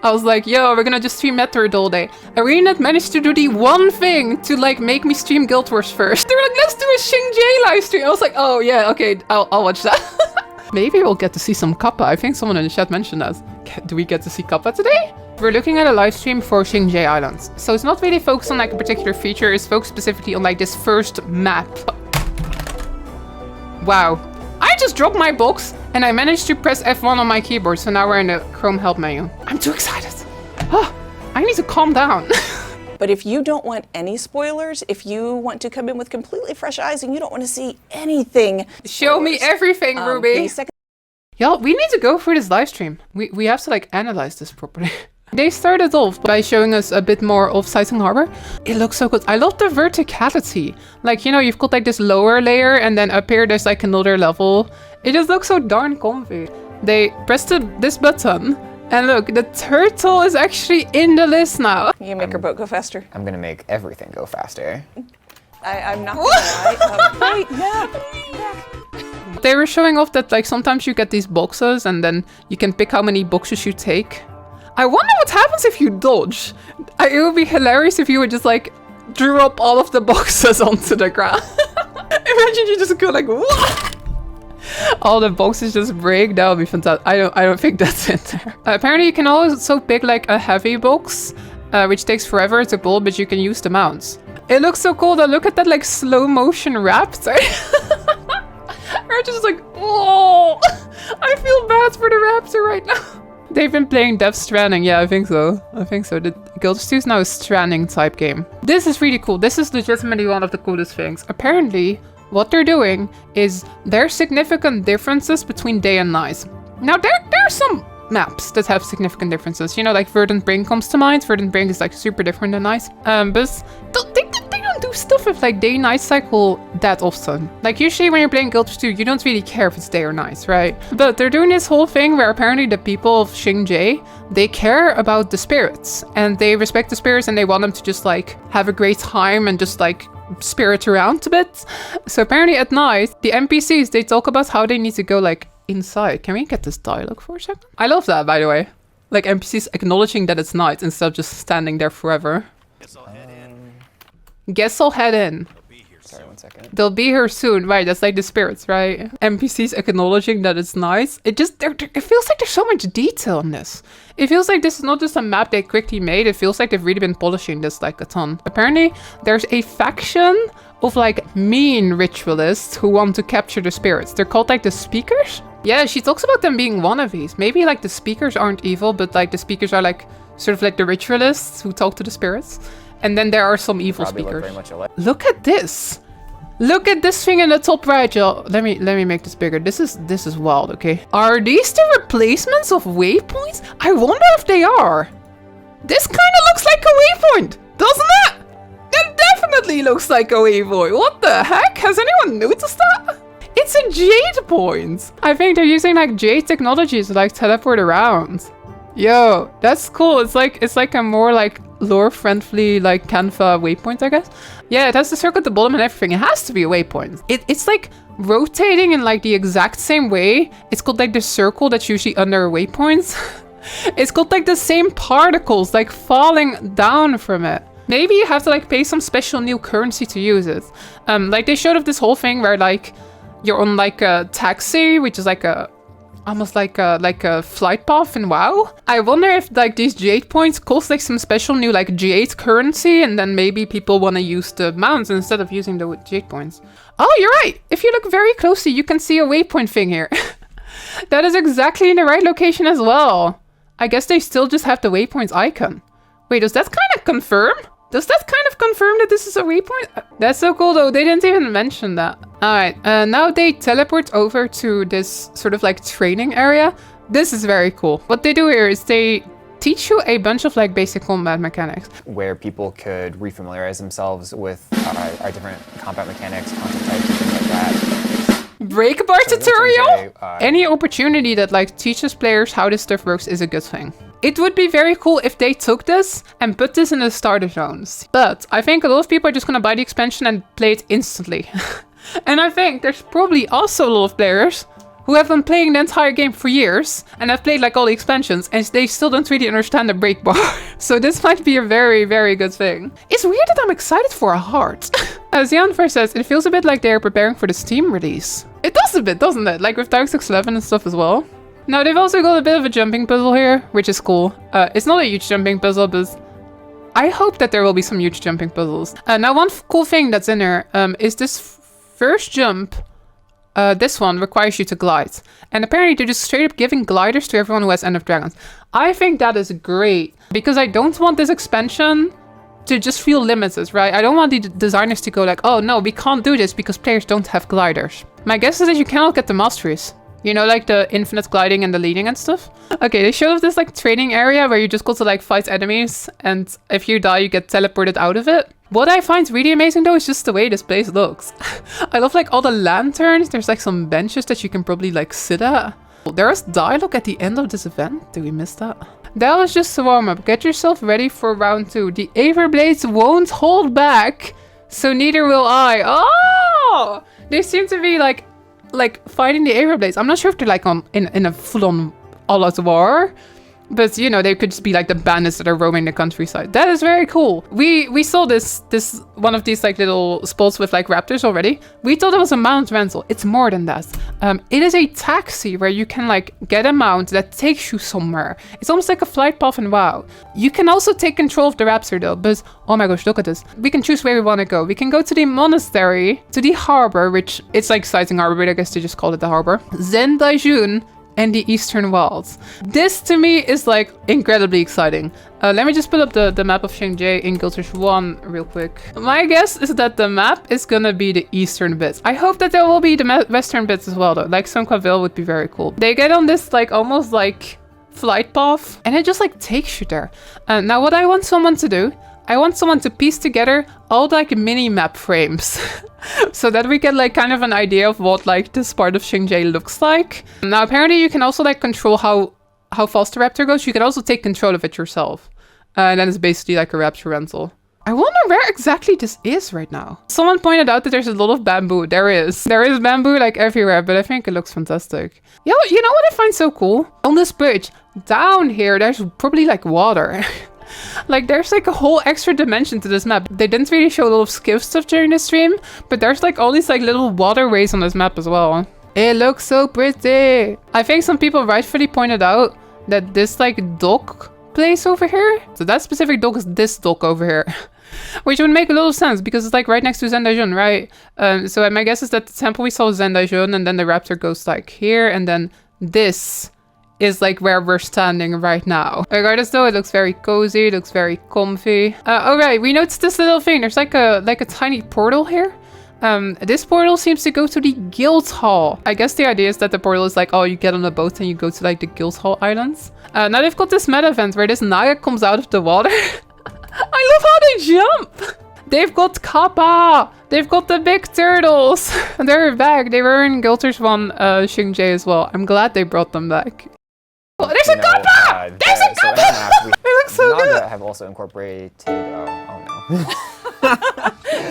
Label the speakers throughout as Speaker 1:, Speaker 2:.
Speaker 1: I was like, yo, we're gonna just stream Metroid all day. ArenaNet managed to do the one thing to like make me stream Guild Wars first. They were like, let's do a Shing Jea live stream. I was like, oh yeah, okay, I'll watch that. Maybe we'll get to see some Kappa. I think someone in the chat mentioned that. Do we get to see Kappa today? We're looking at a live stream for Shing Jea Island. So it's not really focused on like a particular feature, it's focused specifically on like this first map. Wow. I just dropped my box and I managed to press F1 on my keyboard, so now we're in the Chrome help menu. I'm too excited. Oh, I need to calm down.
Speaker 2: But if you don't want any spoilers, if you want to come in with completely fresh eyes and you don't want to see anything,
Speaker 1: show me everything, Ruby. Y'all, we need to go through this live stream. We have to like analyze this properly. They started off by showing us a bit more of Sighting Harbor. It looks so good. I love the verticality. Like, you know, you've got like this lower layer and then up here there's like another level. It just looks so darn comfy. They pressed this button and look, the turtle is actually in the list now.
Speaker 2: You make her boat go faster.
Speaker 3: I'm gonna make everything go faster.
Speaker 2: I'm not gonna lie. Wait, no.
Speaker 1: They were showing off that like sometimes you get these boxes and then you can pick how many boxes you take. I wonder what happens if you dodge. It would be hilarious if you would just like drop all of the boxes onto the ground. Imagine you just go like, what? All the boxes just break. That would be fantastic. I don't think that's in there. Apparently you can also pick like a heavy box, which takes forever to pull, but you can use the mounts. It looks so cool though. Look at that like slow motion raptor. We're just like, whoa. I feel bad for the raptor right now. They've been playing Death Stranding. Yeah, I think so. The Guild Wars 2 is now a Stranding type game. This is really cool. This is legitimately one of the coolest things. Apparently, what they're doing is there's significant differences between day and night. Now, there are some maps that have significant differences. You know, like Verdant Brink comes to mind. Verdant Brink is like super different than night. But they don't do stuff with like day-night cycle that often. Like usually when you're playing Guild Wars 2, you don't really care if it's day or night, right? But they're doing this whole thing where apparently the people of Shing Jea, they care about the spirits and they respect the spirits and they want them to just like have a great time and just like spirit around a bit. So apparently at night, the NPCs, they talk about how they need to go like inside. Can we get this dialogue for a second? I love that, by the way. Like NPCs acknowledging that it's night instead of just standing there forever. Guess I'll head in.
Speaker 3: Sorry, 1 second.
Speaker 1: They'll be here soon, right? That's like the spirits, right? NPCs acknowledging that it's nice. It feels like there's so much detail in this. It feels like this is not just a map they quickly made. It feels like they've really been polishing this like a ton. Apparently, there's a faction of like mean ritualists who want to capture the spirits. They're called like the Speakers. Yeah, she talks about them being wannabes. Maybe like the Speakers aren't evil, but like the Speakers are like sort of like the ritualists who talk to the spirits. And then there are some evil speakers. Look at this. Look at this thing in the top right, y'all. Let me make this bigger. This is wild, okay? Are these the replacements of waypoints? I wonder if they are. This kind of looks like a waypoint, doesn't it? That definitely looks like a waypoint. What the heck? Has anyone noticed that? It's a Jade point. I think they're using like Jade technology to like teleport around. Yo, that's cool. It's like a more like lore-friendly like Canva waypoint, I guess. Yeah, it has the circle at the bottom and everything. It has to be a waypoint. It's like rotating in like the exact same way. It's called like the circle that's usually under waypoints. It's got like the same particles like falling down from it. Maybe you have to like pay some special new currency to use it. Like they showed off this whole thing where like you're on like a taxi, which is like a almost like a flight path in WoW. I wonder if like these Jade points cost like some special new like Jade currency, and then maybe people want to use the mounts instead of using the Jade points. Oh, you're right. If you look very closely, you can see a waypoint thing here. That is exactly in the right location as well. I guess they still just have the waypoints icon. Wait, does that kind of confirm? Does that kind of confirm that this is a waypoint? That's so cool though, they didn't even mention that. Alright, now they teleport over to this sort of like training area. This is very cool. What they do here is they teach you a bunch of like basic combat mechanics.
Speaker 3: Where people could refamiliarize themselves with our different combat mechanics, concept types, and things like that.
Speaker 1: Break bar tutorial? Any opportunity that like teaches players how this stuff works is a good thing. It would be very cool if they took this and put this in the starter zones. But I think a lot of people are just gonna buy the expansion and play it instantly. And I think there's probably also a lot of players who have been playing the entire game for years and have played like all the expansions, and they still don't really understand the break bar. So this might be a very, very good thing. It's weird that I'm excited for a heart. As Jan first says, it feels a bit like they're preparing for the Steam release. It does a bit, doesn't it? Like with Dark Souls 11 and stuff as well. Now they've also got a bit of a jumping puzzle here, which is cool. It's not a huge jumping puzzle, but I hope that there will be some huge jumping puzzles. Now one cool thing that's in there is this first jump. This one requires you to glide. And apparently they're just straight up giving gliders to everyone who has End of Dragons. I think that is great, because I don't want this expansion to just feel limited, right? I don't want the designers to go like, oh no, we can't do this because players don't have gliders. My guess is that you cannot get the masteries. You know, like the infinite gliding and the leading and stuff. Okay, they showed us this like training area where you just go to like fight enemies, and if you die, you get teleported out of it. What I find really amazing though is just the way this place looks. I love like all the lanterns. There's like some benches that you can probably like sit at. There is dialogue at the end of this event. Did we miss that? That was just a warm up. Get yourself ready for round 2. The Everblades won't hold back, so neither will I. Oh! They seem to be like fighting the Everblades. I'm not sure if they're like in a full-on all-out war, but you know, they could just be like the bandits that are roaming the countryside. That is very cool. We saw this one of these like little spots with like raptors already. We thought it was a mount rental. It's more than that. It is a taxi where you can like get a mount that takes you somewhere. It's almost like a flight path in WoW. You can also take control of the raptor though, but oh my gosh, look at this. We can choose where we want to go. We can go to the monastery, to the harbor, which it's like Sighting Harbor, but I guess they just called it the harbor. Zendaijun, and the Eastern Wilds. This to me is like incredibly exciting. Let me just pull up the map of Shing Jea in Guild Wars 1 real quick. My guess is that the map is gonna be the eastern bits. I hope that there will be the western bits as well though. Like Sunquaville would be very cool. They get on this like almost like flight path and it just like takes you there. Now what I want someone to do, I want someone to piece together all like mini map frames so that we get like kind of an idea of what like this part of Shing Jea looks like. Now apparently you can also like control how fast the raptor goes. You can also take control of it yourself. And then it's basically like a raptor rental. I wonder where exactly this is right now. Someone pointed out that there's a lot of bamboo. There is bamboo like everywhere, but I think it looks fantastic. Yo, you know what I find so cool? On this bridge, down here, there's probably like water. Like there's like a whole extra dimension to this map. They didn't really show a lot of skiff stuff during the stream, but there's like all these like little waterways on this map as well. It looks so pretty. I think some people rightfully pointed out that this like dock place over here, so that specific dock is this dock over here. Which would make a lot of sense because it's like right next to Zendaijun, right? So my guess is that the temple we saw is Zendaijun, and then the raptor goes like here, and then this is like where we're standing right now. Regardless though, it looks very cozy, it looks very comfy. Alright, we noticed this little thing. There's like a tiny portal here. This portal seems to go to the Guild Hall. I guess the idea is that the portal is like, oh, you get on a boat and you go to like the Guild Hall Islands. Now they've got this meta event where this Naga comes out of the water. I love how they jump! They've got Kappa! They've got the big turtles! They're back. They were in Guild Wars 1 Shing Jea as well. I'm glad they brought them back. Oh, there's a Kappa! There's a Kappa! They look so good!
Speaker 3: Naga have also incorporated, oh no.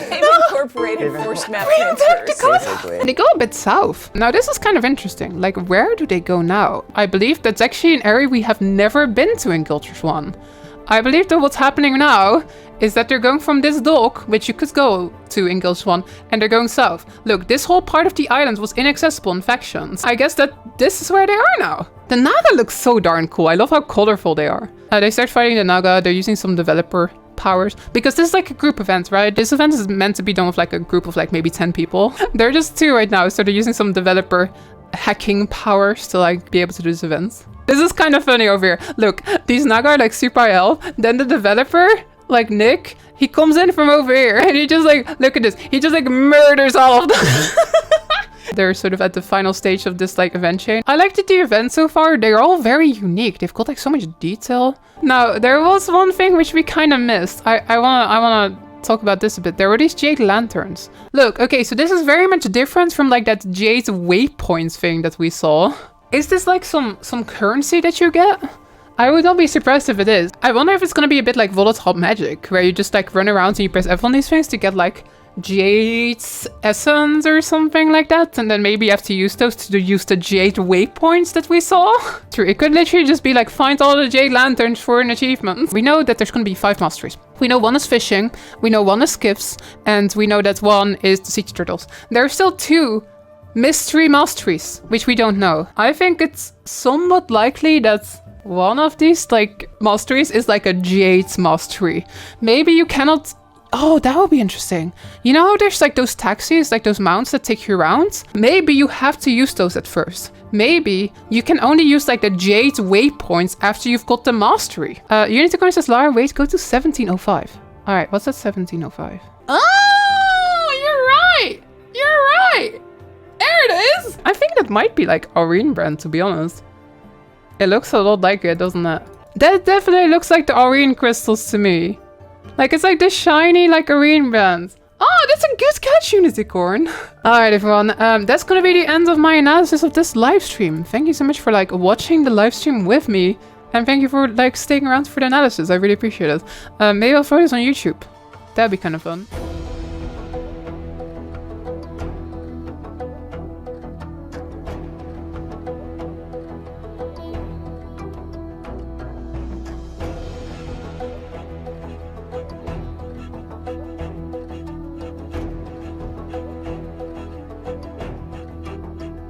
Speaker 2: They've incorporated forced map transfers.
Speaker 3: Basically.
Speaker 1: They go a bit south. Now this is kind of interesting. Like, where do they go now? I believe that's actually an area we have never been to in Guild Wars 1. I believe that what's happening now is that they're going from this dock, which you could go to in Guild Wars 1, and they're going south. Look, this whole part of the island was inaccessible in factions. I guess that this is where they are now. The Naga looks so darn cool. I love how colorful they are. They start fighting the Naga. They're using some developer powers because this is like a group event, right? This event is meant to be done with like a group of like maybe 10 people. They're just 2 right now, so they're using some developer hacking powers to like be able to do this event. This is kind of funny over here. Look, these Naga are like super IL. Then the developer, like Nick, he comes in from over here and he just like, look at this. He just like murders all of them. They're sort of at the final stage of this like event chain. I liked the event so far. They're all very unique. They've got like so much detail. Now, there was one thing which we kind of missed. I wanna talk about this a bit. There were these Jade lanterns. Look, okay, so this is very much different from like that Jade waypoints thing that we saw. Is this like some currency that you get? I would not be surprised if it is. I wonder if it's gonna be a bit like volatile magic, where you just like run around and you press F on these things to get like Jade's essence or something like that, and then maybe you have to use those to use the Jade waypoints that we saw. True, it could literally just be like, find all the Jade lanterns for an achievement. We know that there's gonna be 5 masteries. We know one is fishing, we know one is gifts, and we know that one is the sea turtles. There are still 2 mystery masteries, which we don't know. I think it's somewhat likely that one of these like masteries is like a Jade's mastery. Maybe you cannot... Oh, that would be interesting. You know how there's like those taxis, like those mounts that take you around? Maybe you have to use those at first. Maybe you can only use like the Jade waypoints after you've got the mastery. Unity Corner says, Lara, wait, go to 1705. All right, what's that 1705? Oh, you're right. You're right. There it is. I think that might be like Aurene brand, to be honest. It looks a lot like it, doesn't it? That definitely looks like the Aurene crystals to me. Like, it's like the shiny, like, Aurene band. Oh, that's a good catch, Unicorn. Alright, everyone. That's gonna be the end of my analysis of this live stream. Thank you so much for, like, watching the live stream with me. And thank you for, like, staying around for the analysis. I really appreciate it. Maybe I'll throw this on YouTube. That'd be kind of fun.